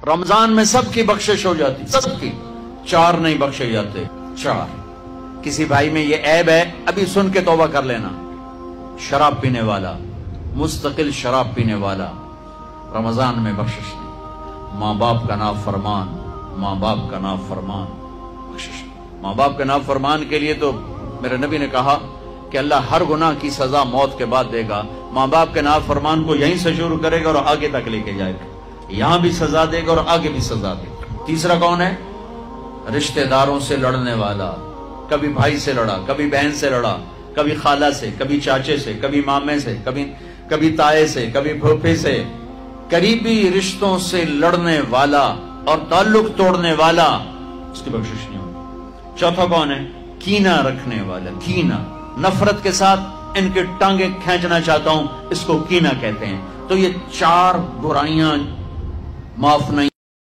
رمضان میں سب کی بخشش ہو جاتی، سب کی، 4 نہیں بخشے جاتے، 4۔ کسی بھائی میں یہ عیب ہے، ابھی سن کے توبہ کر لینا۔ شراب پینے والا، مستقل شراب پینے والا، رمضان میں بخشش نہیں۔ ماں باپ کا نافرمان، ماں باپ کا نافرمان، بخشش نہیں۔ ماں باپ کا نافرمان کے لیے تو میرے نبی نے کہا کہ اللہ ہر گناہ کی سزا موت کے بعد دے گا۔ ماں باپ کے نافرمان کو یہیں سے شروع کرے گا اور آگے تک لے کے جائے گا، یہاں بھی سزا دے گا اور آگے بھی سزا دے گا۔ تیسرا کون ہے؟ رشتہ داروں سے لڑنے والا، کبھی بھائی سے لڑا، کبھی بہن سے لڑا، کبھی خالہ سے، کبھی چاچے سے، کبھی مامے سے، کبھی تائے سے، کبھی پھوپھے سے، قریبی رشتوں سے لڑنے والا اور تعلق توڑنے والا، اس کی بخشش نہیں ہوگی۔ چوتھا کون ہے؟ کینہ رکھنے والا، کینہ، نفرت کے ساتھ ان کے ٹانگیں کھینچنا چاہتا ہوں، اس کو کینہ کہتے ہیں۔ تو یہ 4 برائیاں معاف نہیں